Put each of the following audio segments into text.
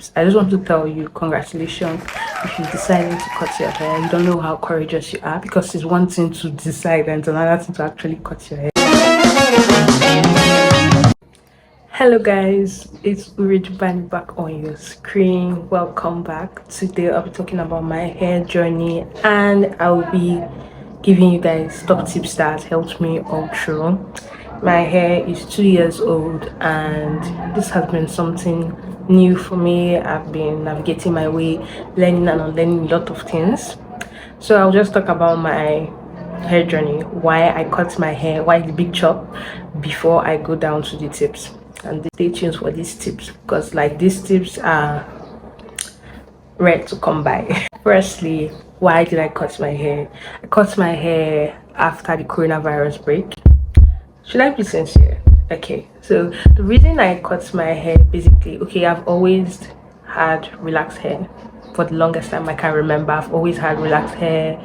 I just want to tell you congratulations if you decided to cut your hair. You don't know how courageous you are, because it's one thing to decide and it's another thing to actually cut your hair. Hello guys, it's Urijubani back on your screen. Welcome back. Today I'll be talking about my hair journey and I'll be giving you guys top tips that helped me all through. My hair is 2 years old and this has been something new for me. I've been navigating my way, learning and unlearning a lot of things. So I'll just talk about my hair journey, why I cut my hair, why the big chop, before I go down to the tips. And stay tuned for these tips, because like these tips are rare to come by. Firstly, why did I cut my hair? I cut my hair after the coronavirus break. Should I be sincere? Okay, so the reason I cut my hair, basically, okay, I've always had relaxed hair for the longest time I can remember. I've always had relaxed hair.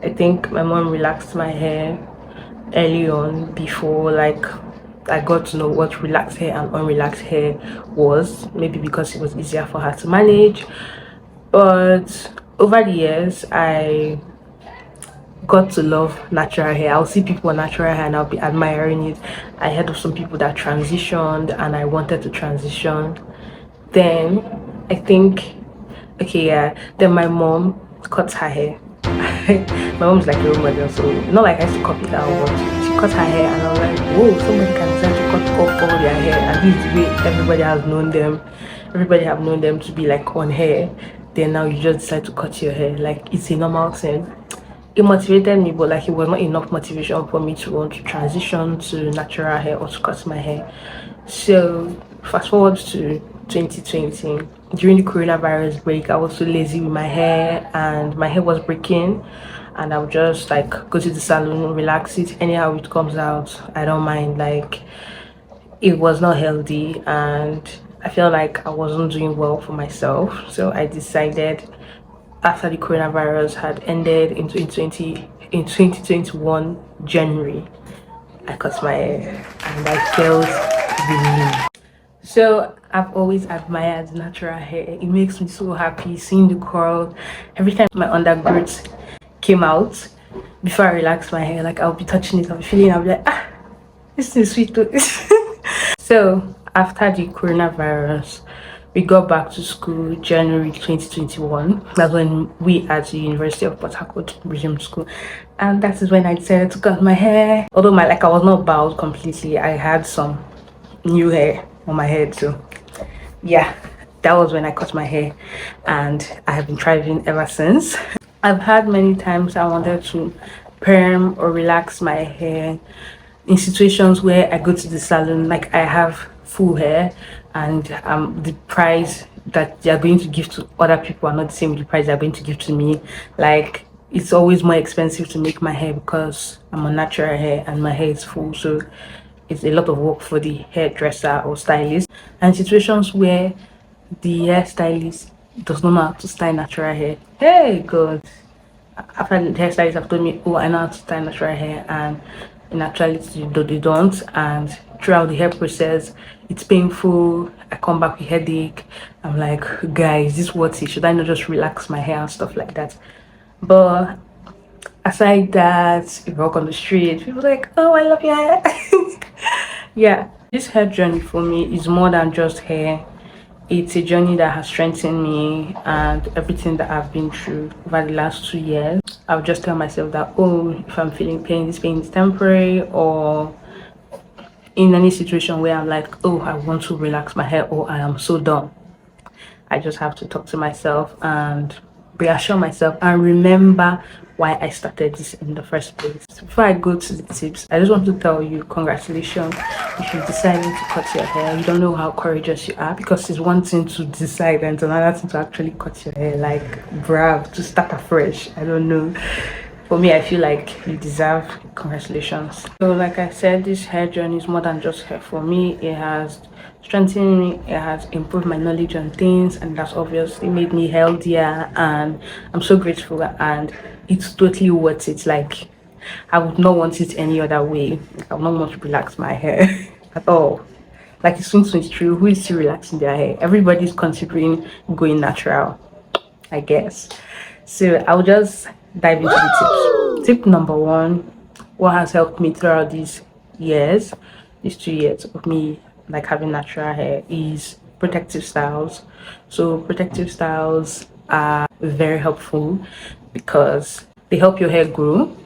I think my mom relaxed my hair early on, before like I got to know what relaxed hair and unrelaxed hair was, maybe because it was easier for her to manage. But over the years, I got to love natural hair. I'll see people with natural hair and I'll be admiring it. I heard of some people that transitioned and I wanted to transition. Then I think, okay, yeah, then my mom cut her hair. My mom's like a role model, so not like I used to copy that, but she cut her hair and I was like, whoa, somebody can decide to cut off all their hair. And this is the way everybody has known them. Everybody have known them to be like on hair. Then now you just decide to cut your hair. Like, it's a normal thing. It motivated me, but like it was not enough motivation for me to want to transition to natural hair or to cut my hair. So fast forward to 2020, during the coronavirus break, I was so lazy with my hair and my hair was breaking, and I would just like go to the salon, relax it anyhow it comes out. I don't mind. Like, it was not healthy and I felt like I wasn't doing well for myself. So I decided, after the coronavirus had ended in 2021 January, I cut my hair and I felt relieved. So I've always admired natural hair. It makes me so happy seeing the curl. Every time my undergrowth came out, before I relax my hair, like I'll be touching it, I'll be feeling, I'll be like, ah, this is sweet too. So after the coronavirus, we got back to school January 2021. That's when we at the University of Port Harcourt resumed school, and that is when I decided to cut my hair. Although I was not bald completely, I had some new hair on my head. So yeah, that was when I cut my hair, and I have been thriving ever since. I've had many times I wanted to perm or relax my hair in situations where I go to the salon, like I have full hair, and the price that they are going to give to other people are not the same with the price they're going to give to me. Like, it's always more expensive to make my hair because I'm on natural hair and my hair is full, so it's a lot of work for the hairdresser or stylist. And situations where the hairstylist does not know how to style natural hair, hey god, after the hairstylist have told me, oh, I know how to style natural hair, and in actuality they don't. And throughout the hair process, it's painful. I come back with headache. I'm like, guys, this worth it? Should I not just relax my hair and stuff like that? But aside that, if you walk on the street, people are like, oh, I love your hair. Yeah, this hair journey for me is more than just hair. It's a journey that has strengthened me, and everything that I've been through over the last 2 years, I'll just tell myself that, oh, if I'm feeling pain, this pain is temporary. Or in any situation where I'm like, oh, I want to relax my hair, or I am so done, I just have to talk to myself and reassure myself and remember why I started this in the first place. So before I go to the tips, I just want to tell you congratulations if you decided to cut your hair. You don't know how courageous you are, because it's one thing to decide and it's another thing to actually cut your hair. Like, bravo, to start afresh. I don't know. For me, I feel like you deserve congratulations. So like I said, this hair journey is more than just hair. For me, it has strengthened me, it has improved my knowledge on things, and that's obviously made me healthier, and I'm so grateful, and it's totally worth it. Like, I would not want it any other way. I would not want to relax my hair at all. Like it's 2023, who is still relaxing their hair? Everybody's considering going natural, I guess. So I'll just dive into the tips. Tip number one, what has helped me throughout years, these 2 years of me like having natural hair, is protective styles. So protective styles are very helpful because they help your hair grow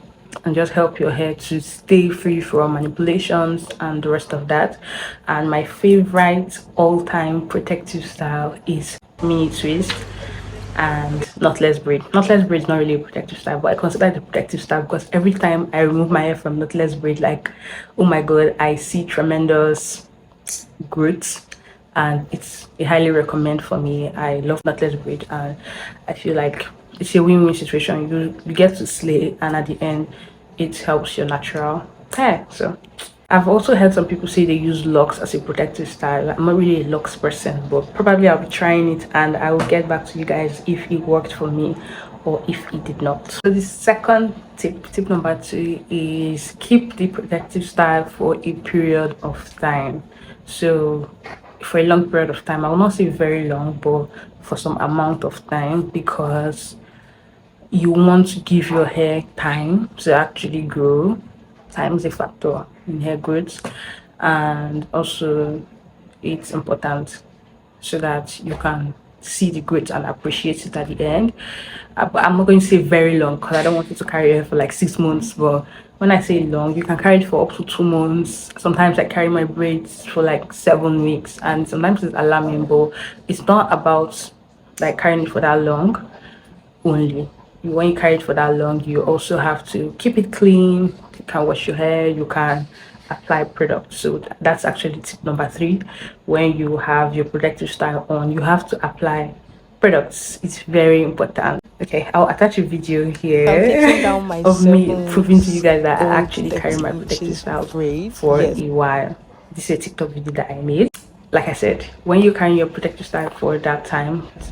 and just help your hair to stay free from manipulations and the rest of that. And my favorite all-time protective style is mini twist and knotless braid. Knotless braid is not really a protective style, but I consider it a protective style because every time I remove my hair from knotless braid, like, oh my god, I see tremendous growth, and it's a highly recommend for me. I love knotless braid, and I feel like it's a win-win situation. You get to slay, and at the end, it helps your natural hair. So I've also heard some people say they use locks as a protective style. I'm not really a locks person, but probably I'll be trying it and I will get back to you guys if it worked for me or if it did not. So the second tip number 2, is keep the protective style for a period of time. So for a long period of time, I will not say very long, but for some amount of time, because you want to give your hair time to actually grow. Time is a factor in hair growth, and also it's important so that you can see the growth and appreciate it at the end. But I'm not going to say very long because I don't want you to carry your hair for like 6 months. But when I say long, you can carry it for up to 2 months. Sometimes I carry my braids for like 7 weeks, and sometimes it's alarming, but it's not about like carrying it for that long only. When you carry it for that long, you also have to keep it clean. You can wash your hair, you can apply products. So that's actually tip number 3. When you have your protective style on, you have to apply products. It's very important. Okay, I'll attach a video here of me proving to you guys that I actually carry my protective style for a while. This is a TikTok video that I made. Like I said, when you're carrying your protective style for that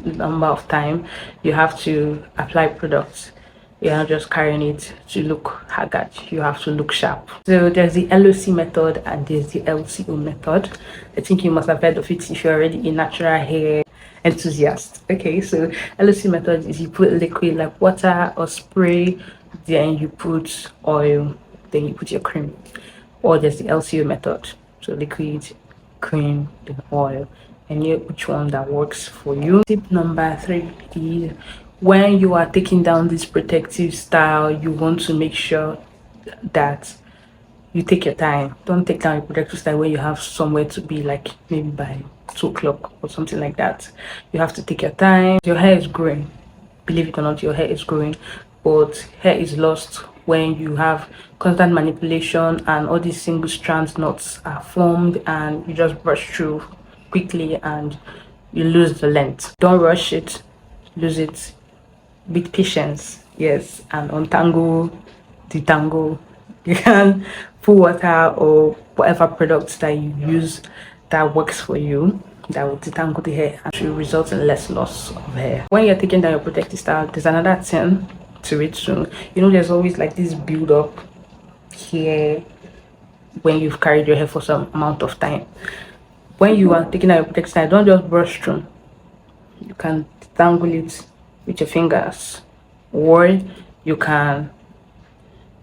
number of time, you have to apply products. You're not just carrying it to look haggard, you have to look sharp. So there's the LOC method and there's the LCO method. I think you must have heard of it if you're already a natural hair enthusiast. Okay, so LOC method is you put liquid like water or spray, then you put oil, then you put your cream. Or there's the LCO method, so liquid, cream, then oil, and you which one that works for you. Tip number 3 is when you are taking down this protective style, you want to make sure that you take your time. Don't take down your protective style when you have somewhere to be, like maybe by 2 o'clock or something like that. You have to take your time. Your hair is growing, believe it or not, your hair is growing, but hair is lost when you have constant manipulation and all these single strands knots are formed and you just brush through quickly and you lose the length. Don't rush it, lose it with patience, yes, and untangle the tangle. You can put water or whatever products that you use that works for you, that will detangle the hair and should result in less loss of hair. When you're taking down your protective style, there's another thing to it too. You know, there's always like this build up here when you've carried your hair for some amount of time. When you are taking out your protective style, don't just brush through. You can detangle it with your fingers, or you can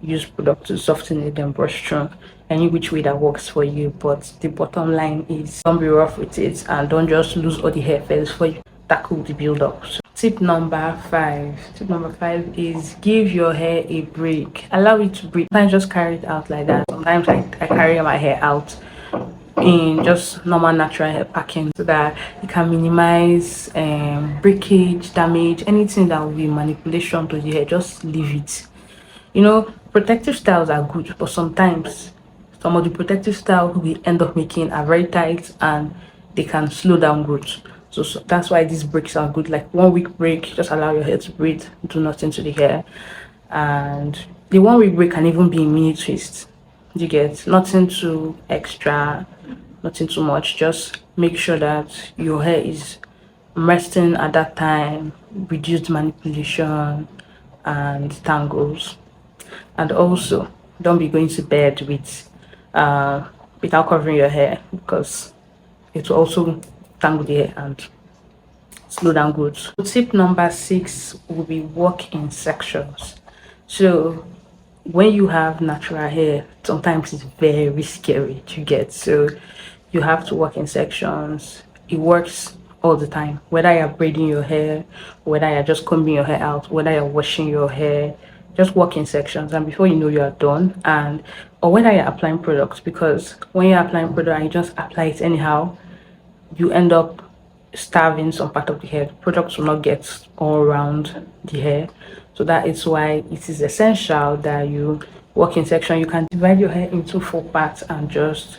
use product to soften it and brush through, any which way that works for you. But the bottom line is don't be rough with it and don't just lose all the hair first for you tackle the build up. So tip number 5 is give your hair a break, allow it to breathe. Sometimes just carry it out like that. Sometimes I carry my hair out in just normal natural hair packing so that you can minimize breakage, damage, anything that will be manipulation to the hair. Just leave it. You know, protective styles are good, but sometimes some of the protective styles we end up making are very tight and they can slow down growth. So that's why these breaks are good. Like 1 week break, just allow your hair to breathe, do nothing to the hair. And the 1 week break can even be a mini twist. You get nothing too extra, nothing too much. Just make sure that your hair is resting at that time, reduced manipulation and tangles. And also don't be going to bed with without covering your hair, because it will also tangle the hair and slow down growth. Tip number 6 will be work in sections. So when you have natural hair, sometimes it's very scary to get. So you have to work in sections. It works all the time, whether you're braiding your hair, whether you're just combing your hair out, whether you're washing your hair, just work in sections, and before you know, you are done. And or whether you're applying products, because when you're applying product and you just apply it anyhow, you end up starving some part of the hair. The products will not get all around the hair. So that is why it is essential that you work in section. You can divide your hair into 4 parts and just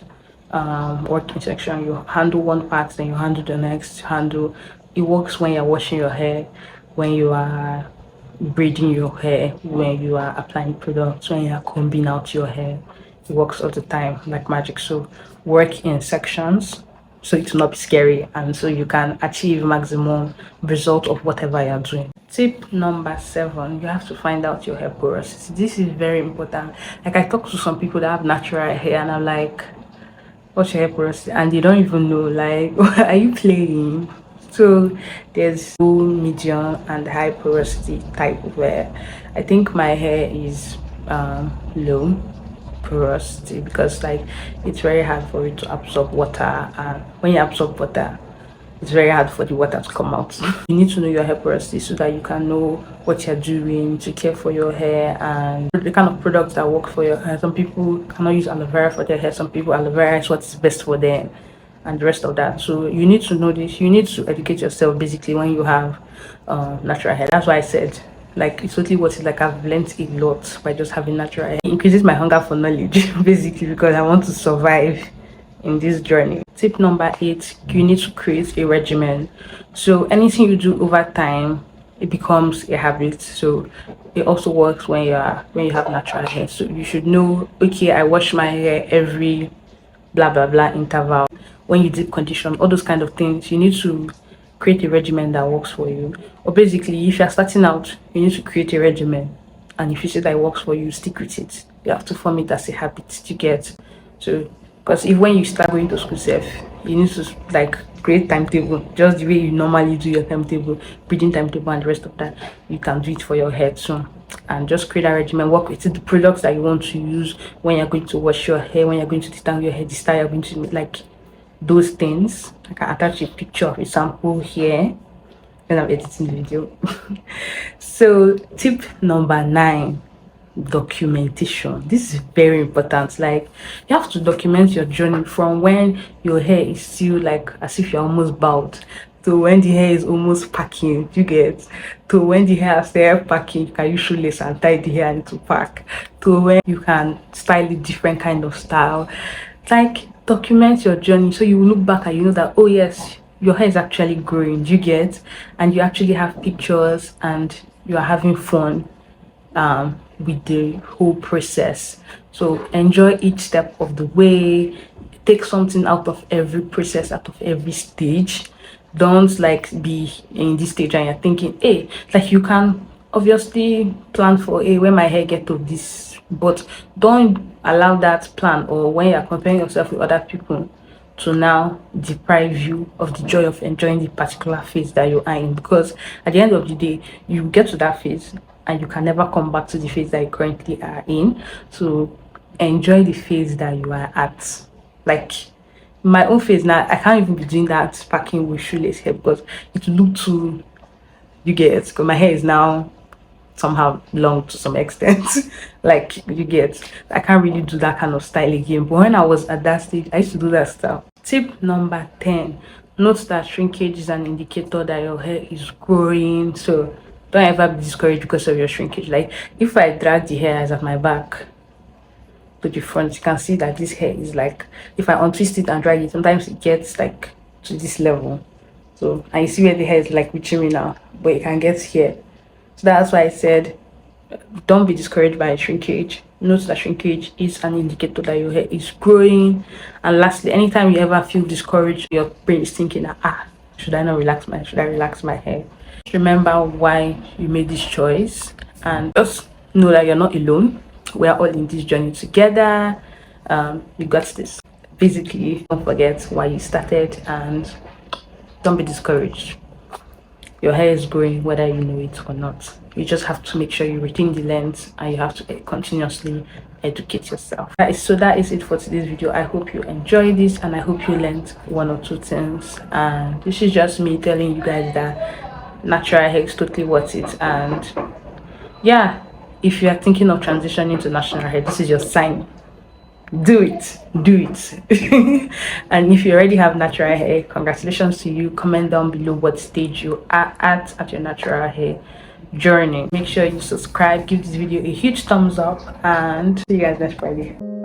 work in section. You handle one part, then you handle the next handle. It works when you're washing your hair, when you are braiding your hair, when you are applying products, when you are combing out your hair. It works all the time like magic. So work in sections so it will not be scary, and so you can achieve maximum result of whatever you're doing. Tip number 7, you have to find out your hair porosity. This is very important. Like, I talk to some people that have natural hair and I'm like, what's your hair porosity? And they don't even know, like, are you playing? So there's low, medium and high porosity type where I think my hair is low porosity, because like it's very hard for it to absorb water, and when you absorb water, it's very hard for the water to come out. You need to know your hair porosity so that you can know what you're doing to care for your hair and the kind of products that work for your hair. Some people cannot use aloe vera for their hair, some people aloe vera is what is best for them, and the rest of that. So you need to know this. You need to educate yourself basically when you have natural hair. That's why I said, like, it's totally what it's like. I've learned a lot by just having natural hair. It increases my hunger for knowledge basically, because I want to survive in this journey. Tip number 8, you need to create a regimen. So anything you do over time, it becomes a habit. So it also works when you have natural hair. So you should know, okay, I wash my hair every blah blah blah interval. When you deep condition, all those kind of things, you need to create a regimen that works for you. Or basically, if you're starting out, you need to create a regimen, and if you see that it works for you, stick with it. You have to form it as a habit to get. So because if when you start going to school self, you need to like create timetable, just the way you normally do your timetable, breathing timetable and the rest of that. You can do it for your hair too, and just create a regimen. Work with the products that you want to use when you're going to wash your hair, when you're going to detangle your hair, the style you're going to make, like those things. I can attach a picture of a sample here when I'm editing the video. So tip number 9, documentation. This is very important. Like, you have to document your journey from when your hair is still like as if you're almost bald, to when the hair is almost packing, you get, to when the hair is there packing, you can use shoelace and tie the hair into pack, to when you can style it different kind of style. Like, document your journey so you look back and you know that, oh yes, your hair is actually growing, you get, and you actually have pictures and you are having fun with the whole process. So enjoy each step of the way. Take something out of every process, out of every stage. Don't like be in this stage and you're thinking, hey, like, you can obviously plan for, hey, when my hair get to this, but don't allow that plan, or when you're comparing yourself with other people, to now deprive you of the joy of enjoying the particular phase that you are in. Because at the end of the day, you get to that phase and you can never come back to the phase that you currently are in. So enjoy the phase that you are at. Like, my own phase now, I can't even be doing that packing with shoelace hair because it will look too, you get, because my hair is now somehow long to some extent. Like, you get, I can't really do that kind of style again, but when I was at that stage, I used to do that style. Tip number 10, note that shrinkage is an indicator that your hair is growing. So don't ever be discouraged because of your shrinkage. Like, if I drag the hair at my back to the front, you can see that this hair is like, if I untwist it and drag it, sometimes it gets like to this level. So, and you see where the hair is like reaching me now, but it can get here. So that's why I said, don't be discouraged by shrinkage. Note that shrinkage is an indicator that your hair is growing. And lastly, anytime you ever feel discouraged, your brain is thinking, should I not relax my hair? Should I relax my hair? Remember why you made this choice, and just know that you're not alone. We are all in this journey together. You got this. Basically, don't forget why you started and don't be discouraged. Your hair is growing whether you know it or not. You just have to make sure you retain the length, and you have to continuously educate yourself. So that is it for today's video. I hope you enjoyed this, and I hope you learned one or two things. And this is just me telling you guys that natural hair is totally worth it. And yeah, if you are thinking of transitioning to natural hair, this is your sign. Do it, do it. And if you already have natural hair, congratulations to you. Comment down below what stage you are at your natural hair journey. Make sure you subscribe, give this video a huge thumbs up, and see you guys next Friday.